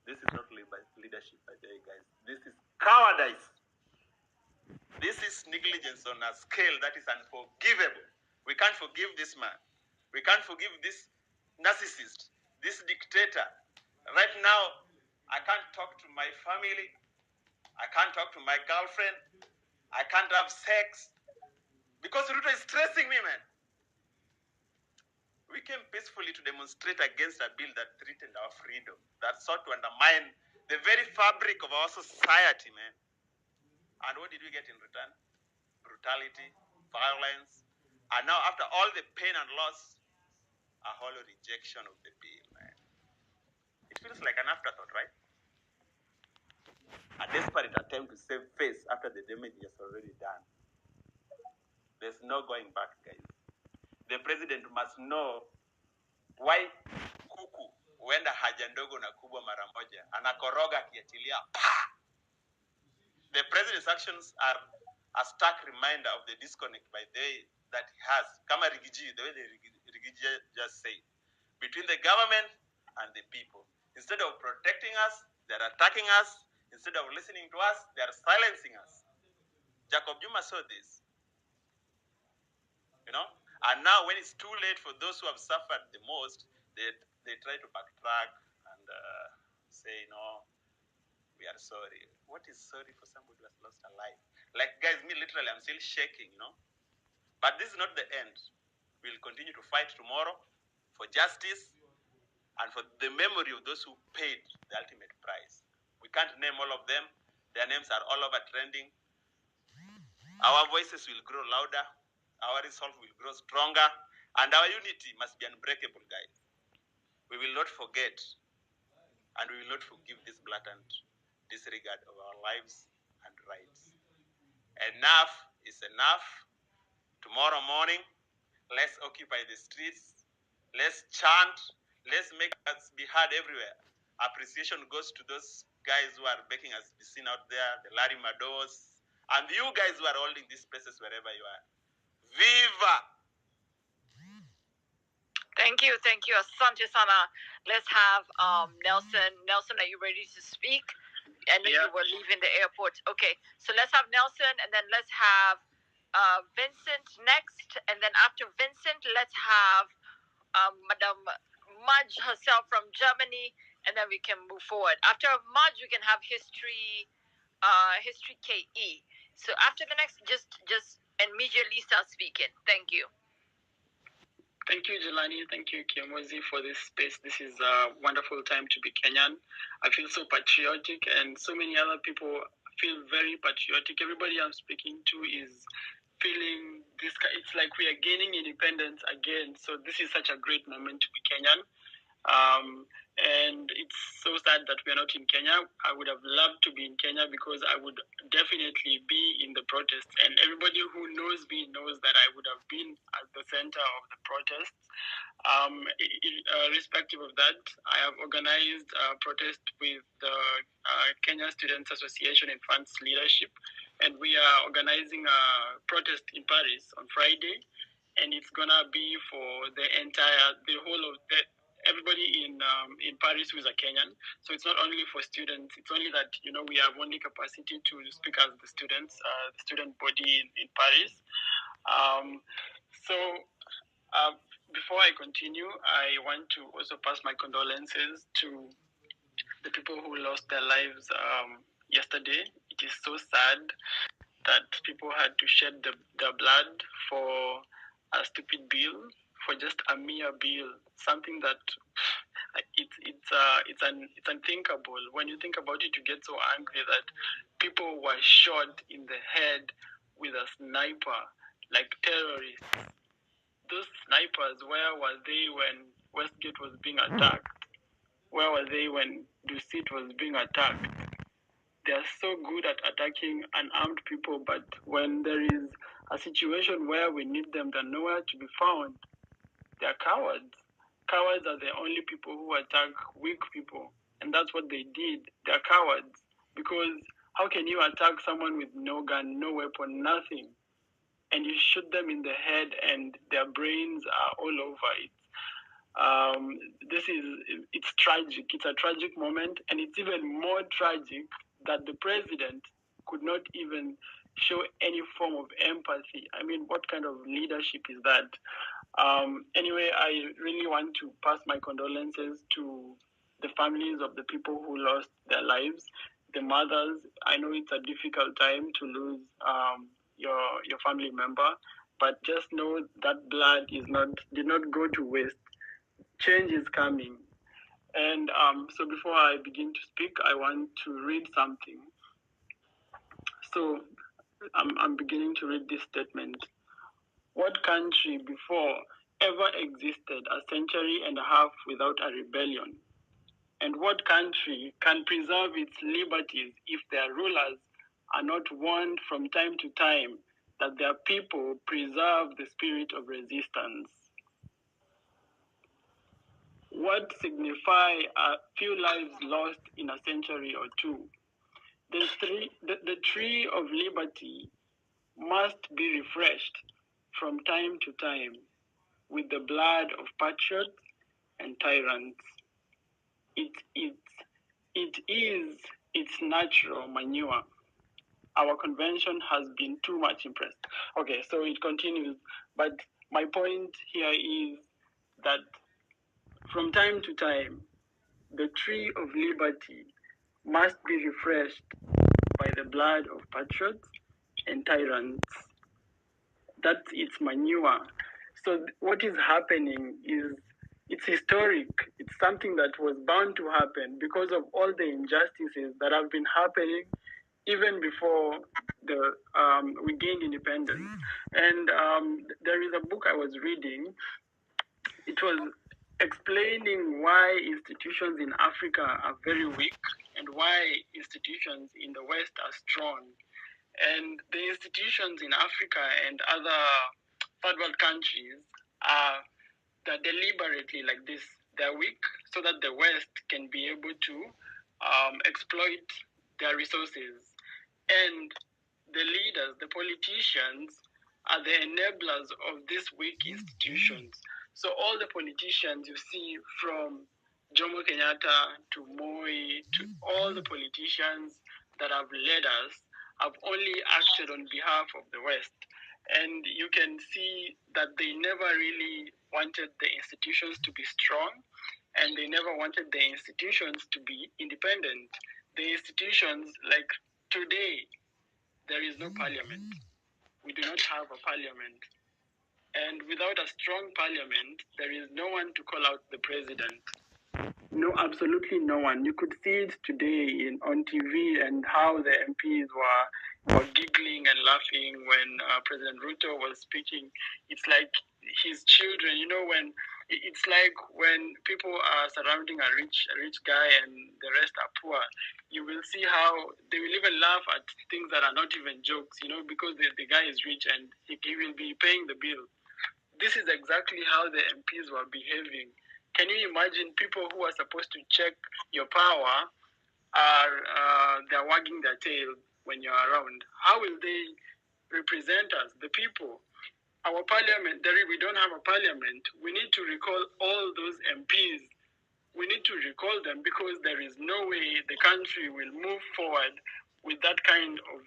This is not leadership, by the way, guys. This is cowardice. This is negligence on a scale that is unforgivable. We can't forgive this man. We can't forgive this narcissist, this dictator. Right now, I can't talk to my family. I can't talk to my girlfriend. I can't have sex because Ruto is stressing me, man. We came peacefully to demonstrate against a bill that threatened our freedom, that sought to undermine the very fabric of our society, man. And what did we get in return? Brutality, violence, and now after all the pain and loss, a hollow rejection of the bill, man. It feels like an afterthought, right? A desperate attempt to save face after the damage is already done. There's no going back, guys. The president must know why kuku huenda haja ndogo na kubwa mara moja, anakoroga akiachilia pa. The president's actions are a stark reminder of the disconnect by the way that he has, kama Rigiji, the way the Rigiji just said, between the government and the people. Instead of protecting us, they're attacking us. Instead of listening to us, they're silencing us. Jacob Juma saw this. You know? And now when it's too late for those who have suffered the most, they try to backtrack and say, no, we are sorry. What is sorry for somebody who has lost a life? Like, guys, me literally, I'm still shaking, you know? But this is not the end. We'll continue to fight tomorrow for justice and for the memory of those who paid the ultimate price. We can't name all of them. Their names are all over trending. Our voices will grow louder. Our resolve will grow stronger. And our unity must be unbreakable, guys. We will not forget. And we will not forgive this blatant disregard of our lives and rights. Enough is enough. Tomorrow morning, let's occupy the streets. Let's chant. Let's make us be heard everywhere. Appreciation goes to those guys who are making us be seen out there, the Larry Mados, and you guys who are holding these places wherever you are. Viva! Thank you. Asante sana. Let's have Nelson. Nelson, are you ready to speak? I know you were leaving the airport. Okay, so let's have Nelson, and then let's have Vincent next, and then after Vincent, let's have Madam Maj herself from Germany, and then we can move forward. After Maj, we can have history KE. So after the next, just immediately start speaking. Thank you. Thank you, Jelani. Thank you, Kiemozi, for this space. This is a wonderful time to be Kenyan. I feel so patriotic, and so many other people feel very patriotic. Everybody I'm speaking to is feeling this. It's like we are gaining independence again. So this is such a great moment to be Kenyan. And it's so sad that we are not in Kenya. I would have loved to be in Kenya because I would definitely be in the protests. And everybody who knows me knows that I would have been at the center of the protests. Irrespective of that, I have organized a protest with the Kenya Students Association in France leadership. And we are organizing a protest in Paris on Friday. And it's gonna be for the whole of everybody in Paris who is a Kenyan. So it's not only for students. It's only that we have only capacity to speak as the students, the student body in Paris. Before I continue, I want to also pass my condolences to the people who lost their lives yesterday. It is so sad that people had to shed their blood for a stupid bill, for just a mere bill, something that it's unthinkable. When you think about it, you get so angry that people were shot in the head with a sniper, like terrorists. Those snipers, where were they when Westgate was being attacked? Where were they when Dusit was being attacked? They are so good at attacking unarmed people, but when there is a situation where we need them, they're nowhere to be found. They're cowards. Cowards are the only people who attack weak people. And that's what they did. They're cowards. Because how can you attack someone with no gun, no weapon, nothing? And you shoot them in the head and their brains are all over it. It's tragic. It's a tragic moment, and it's even more tragic that the president could not even show any form of empathy. I mean, what kind of leadership is that? Anyway, I really want to pass my condolences to the families of the people who lost their lives, the mothers. I know it's a difficult time to lose your family member, but just know that blood did not go to waste. Change is coming. And so before I begin to speak, I want to read something. So I'm beginning to read this statement. What country before ever existed a century and a half without a rebellion? And what country can preserve its liberties if their rulers are not warned from time to time that their people preserve the spirit of resistance? What signify a few lives lost in a century or two? The tree of liberty must be refreshed from time to time with the blood of patriots and tyrants. It is its natural manure. Our convention has been too much impressed. Okay, so it continues, but my point here is that from time to time, the tree of liberty must be refreshed by the blood of patriots and tyrants. That's its manure. So what is happening is it's historic. It's something that was bound to happen because of all the injustices that have been happening even before we gained independence. And there is a book I was reading. It was explaining why institutions in Africa are very weak and why institutions in the West are strong. And the institutions in Africa and other third world countries are that deliberately like this. They're weak so that the West can be able to exploit their resources. And the leaders, the politicians, are the enablers of these weak institutions. So all the politicians you see from Jomo Kenyatta to Moi to all the politicians that have led us have only acted on behalf of the West. And you can see that they never really wanted the institutions to be strong, and they never wanted the institutions to be independent. The institutions, like today, there is no parliament. We do not have a parliament. And without a strong parliament, there is no one to call out the president. No, absolutely no one. You could see it today on TV and how the MPs were giggling and laughing when President Ruto was speaking. It's like his children, when it's like when people are surrounding a rich guy and the rest are poor. You will see how they will even laugh at things that are not even jokes, because the guy is rich and he will be paying the bill. This is exactly how the MPs were behaving. Can you imagine people who are supposed to check your power are they're wagging their tail when you're around? How will they represent us, the people? Our parliament, we don't have a parliament. We need to recall all those MPs. We need to recall them because there is no way the country will move forward with that kind of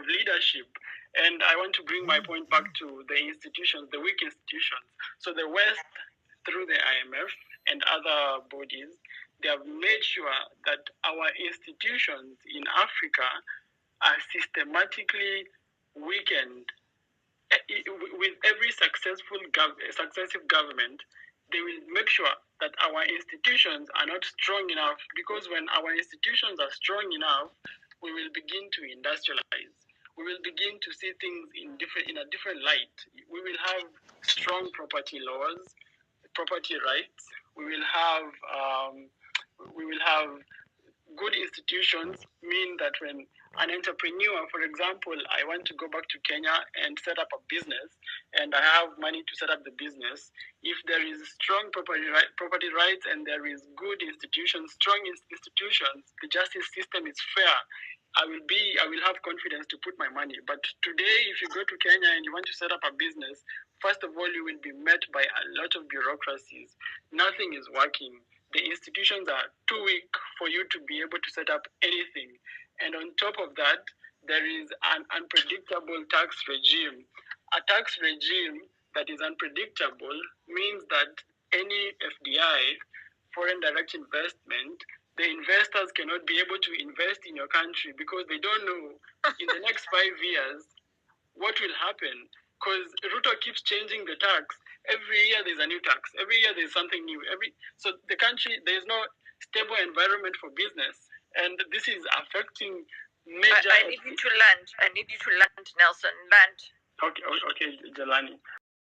leadership. And I want to bring my point back to the institutions, the weak institutions. So the West, through the IMF and other bodies, they have made sure that our institutions in Africa are systematically weakened. With every successive government, they will make sure that our institutions are not strong enough, because when our institutions are strong enough, we will begin to industrialize. We will begin to see things in a different light. We will have strong property laws, property rights. We will have good institutions, mean that when an entrepreneur, for example, I want to go back to Kenya and set up a business, and I have money to set up the business. If there is strong property rights and there is good institutions, strong institutions, the justice system is fair, I will have confidence to put my money. But today, if you go to Kenya and you want to set up a business, first of all, you will be met by a lot of bureaucracies. Nothing is working. The institutions are too weak for you to be able to set up anything. And on top of that, there is an unpredictable tax regime. A tax regime that is unpredictable means that any FDI, foreign direct investment, the investors cannot be able to invest in your country because they don't know in the next 5 years what will happen. Because Ruto keeps changing the tax. Every year there's a new tax. Every year there's something new. So the country, there's no stable environment for business. And this is affecting major... I need you to land. I need you to land, Nelson. Land. Okay, Jelani.